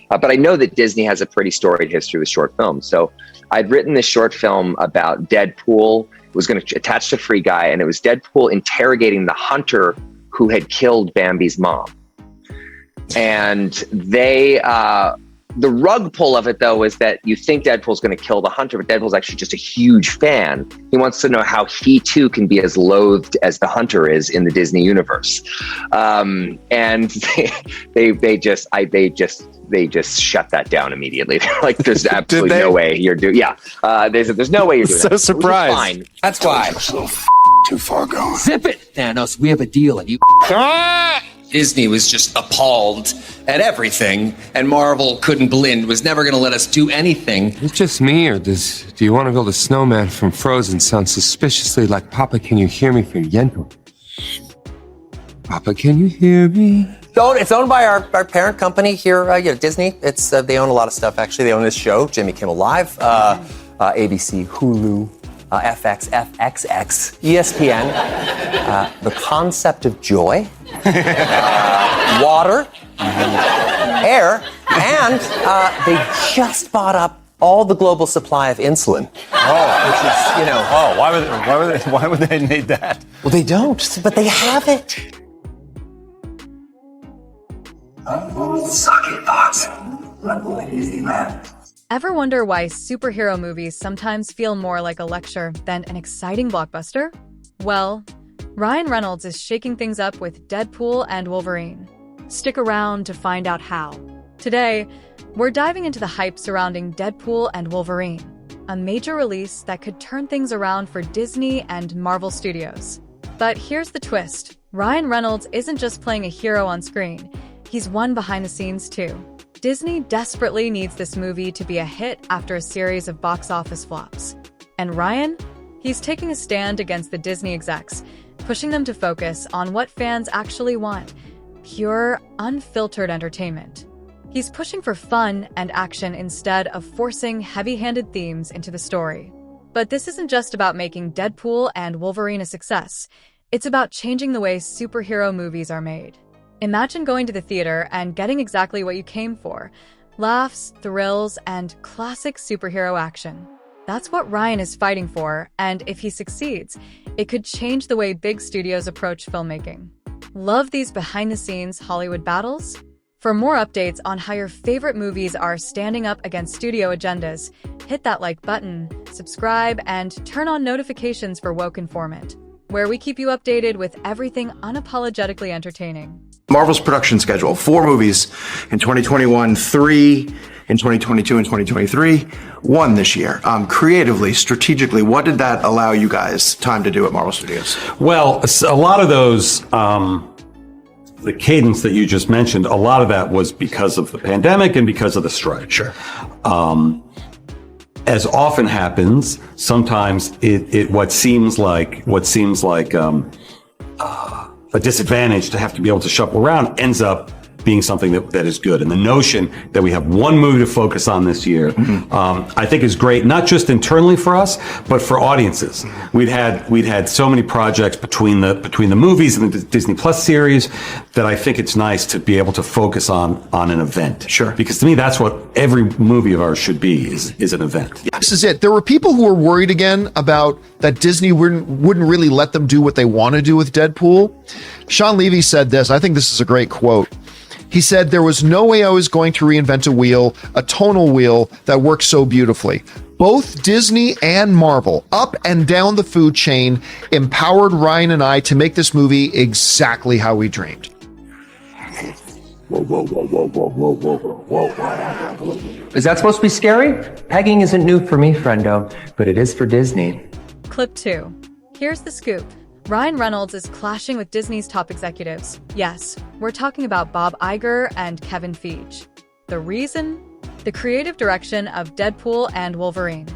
But I know that Disney has a pretty storied history with short films. So I'd written this short film about Deadpool. It was going to attach to Free Guy, and it was Deadpool interrogating the hunter who had killed Bambi's mom. And the rug pull of it, though, is that you think Deadpool's going to kill the hunter, but Deadpool's actually just a huge fan. He wants to know how he, too, can be as loathed as the hunter is in the Disney universe. And they just shut that down immediately. They're like, there's absolutely no way you're doing. Yeah, they said, there's no way you're doing so that. Surprised. Fine. That's why. So too far gone. Zip it, Thanos. We have a deal, and you. Disney was just appalled at everything, and Marvel couldn't believe, was never going to let us do anything. Is it just me, or do you want to build a snowman from Frozen sound suspiciously like Papa, Can You Hear Me from Yentl? Papa, can you hear me? It's owned by our parent company here, Disney. It's they own a lot of stuff, actually. They own this show, Jimmy Kimmel Live, ABC, Hulu, FX, FXX, ESPN, the concept of joy, water, air, and they just bought up all the global supply of insulin. Which is, why would they need that? Well, they don't, but they have it. Suck it, Fox. Run away, easy, man. Ever wonder why superhero movies sometimes feel more like a lecture than an exciting blockbuster? Well, Ryan Reynolds is shaking things up with Deadpool and Wolverine. Stick around to find out how. Today, we're diving into the hype surrounding Deadpool and Wolverine, a major release that could turn things around for Disney and Marvel Studios. But here's the twist. Ryan Reynolds isn't just playing a hero on screen, he's one behind the scenes too. Disney desperately needs this movie to be a hit after a series of box office flops. And Ryan? He's taking a stand against the Disney execs, pushing them to focus on what fans actually want: pure, unfiltered entertainment. He's pushing for fun and action instead of forcing heavy-handed themes into the story. But this isn't just about making Deadpool and Wolverine a success. It's about changing the way superhero movies are made. Imagine going to the theater and getting exactly what you came for: laughs, thrills, and classic superhero action. That's what Ryan is fighting for, and if he succeeds, it could change the way big studios approach filmmaking. Love these behind-the-scenes Hollywood battles? For more updates on how your favorite movies are standing up against studio agendas, hit that like button, subscribe, and turn on notifications for Woke Informant, where we keep you updated with everything unapologetically entertaining. Marvel's production schedule: 4 movies in 2021, 3 in 2022 and 2023, 1 this year. Creatively, strategically, what did that allow you guys time to do at Marvel Studios? Well, a lot of those, the cadence that you just mentioned, a lot of that was because of the pandemic and because of the strike. Sure. As often happens, sometimes what seems like a disadvantage to have to be able to shuffle around ends up being something that is good. And the notion that we have one movie to focus on this year, I think is great, not just internally for us, but for audiences. We'd had so many projects between the movies and the Disney Plus series that I think it's nice to be able to focus on an event. Sure. Because to me, that's what every movie of ours should be, is an event. This is it. There were people who were worried again about that Disney wouldn't really let them do what they want to do with Deadpool. Sean Levy said this. I think this is a great quote. He said, "There was no way I was going to reinvent a wheel, a tonal wheel that works so beautifully. Both Disney and Marvel, up and down the food chain, empowered Ryan and I to make this movie exactly how we dreamed." Is that supposed to be scary? Pegging isn't new for me, friendo, but it is for Disney. Clip 2. Here's the scoop. Ryan Reynolds is clashing with Disney's top executives. Yes, we're talking about Bob Iger and Kevin Feige. The reason? The creative direction of Deadpool and Wolverine.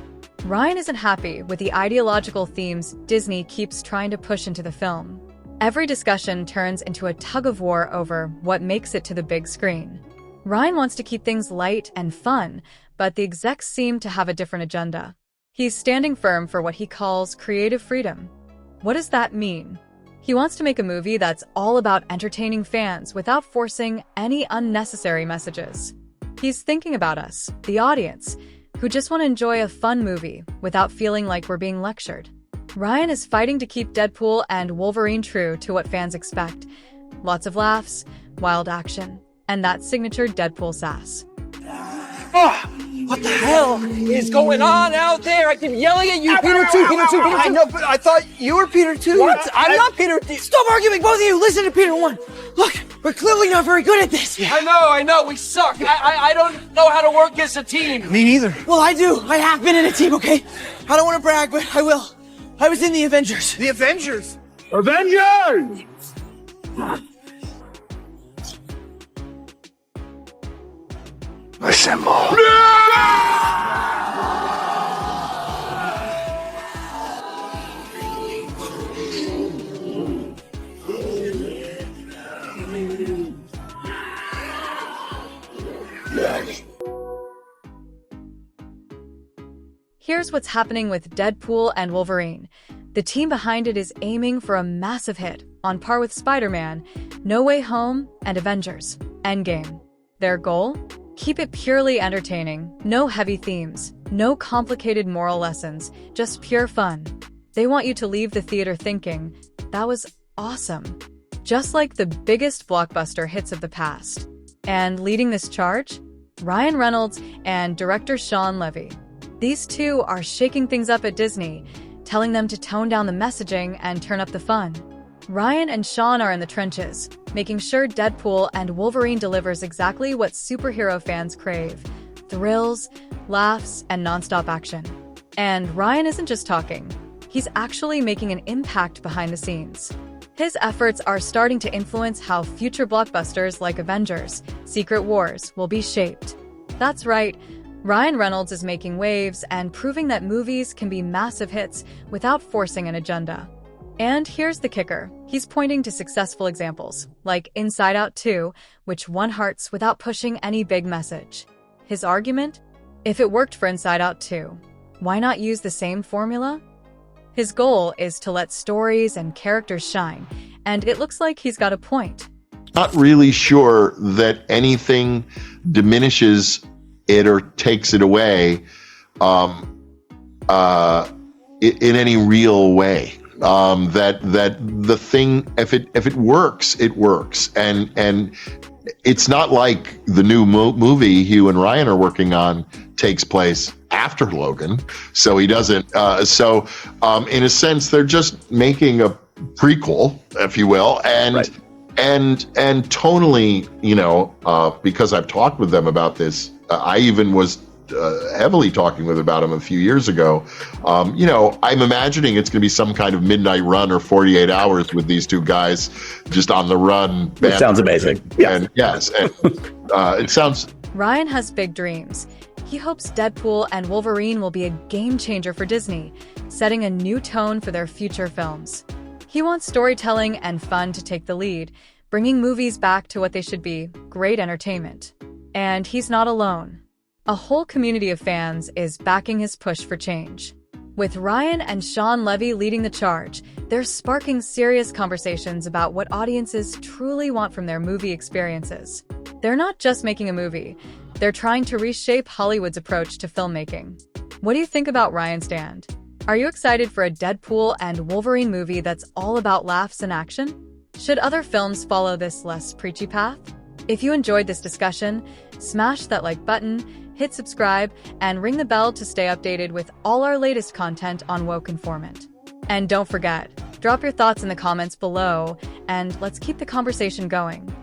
Ryan isn't happy with the ideological themes Disney keeps trying to push into the film. Every discussion turns into a tug-of-war over what makes it to the big screen. Ryan wants to keep things light and fun, but the execs seem to have a different agenda. He's standing firm for what he calls creative freedom. What does that mean? He wants to make a movie that's all about entertaining fans without forcing any unnecessary messages. He's thinking about us, the audience, who just want to enjoy a fun movie without feeling like we're being lectured. Ryan is fighting to keep Deadpool and Wolverine true to what fans expect. Lots of laughs, wild action, and that signature Deadpool sass. What the hell is going on out there? I keep yelling at you, Peter 2, Peter 2, Peter 2. I know, but I thought you were Peter 2. I'm not Peter 2. Stop arguing, both of you. Listen to Peter 1. Look, we're clearly not very good at this. I know, we suck. I don't know how to work as a team. Me neither. Well, I do. I have been in a team, okay? I don't want to brag, but I will. I was in the Avengers. The Avengers! Avengers! Assemble. Here's what's happening with Deadpool and Wolverine. The team behind it is aiming for a massive hit, on par with Spider-Man, No Way Home, and Avengers Endgame. Their goal? Keep it purely entertaining. No heavy themes, no complicated moral lessons, just pure fun. They want you to leave the theater thinking, that was awesome. Just like the biggest blockbuster hits of the past. And leading this charge? Ryan Reynolds and director Sean Levy. These two are shaking things up at Disney, telling them to tone down the messaging and turn up the fun. Ryan and Sean are in the trenches, making sure Deadpool and Wolverine delivers exactly what superhero fans crave: thrills, laughs, and nonstop action. And Ryan isn't just talking. He's actually making an impact behind the scenes. His efforts are starting to influence how future blockbusters like Avengers, Secret Wars will be shaped. That's right, Ryan Reynolds is making waves and proving that movies can be massive hits without forcing an agenda. And here's the kicker. He's pointing to successful examples, like Inside Out 2, which won hearts without pushing any big message. His argument? If it worked for Inside Out 2, why not use the same formula? His goal is to let stories and characters shine, and it looks like he's got a point. Not really sure that anything diminishes it or takes it away in any real way. That the thing, if it works, it works, and it's not like the new movie Hugh and Ryan are working on takes place after Logan, so he doesn't. In a sense, they're just making a prequel, if you will, and. Right. And tonally, because I've talked with them about this, I even was heavily talking with about him a few years ago. I'm imagining it's going to be some kind of midnight run or 48 hours with these two guys just on the run. It sounds amazing. Yeah. And yes, and, it sounds. Ryan has big dreams. He hopes Deadpool and Wolverine will be a game changer for Disney, setting a new tone for their future films. He wants storytelling and fun to take the lead, bringing movies back to what they should be: great entertainment. And he's not alone. A whole community of fans is backing his push for change. With Ryan and Sean Levy leading the charge, they're sparking serious conversations about what audiences truly want from their movie experiences. They're not just making a movie, they're trying to reshape Hollywood's approach to filmmaking. What do you think about Ryan's stand? Are you excited for a Deadpool and Wolverine movie that's all about laughs and action? Should other films follow this less preachy path? If you enjoyed this discussion, smash that like button, hit subscribe, and ring the bell to stay updated with all our latest content on Woke Informant. And don't forget, drop your thoughts in the comments below, and let's keep the conversation going.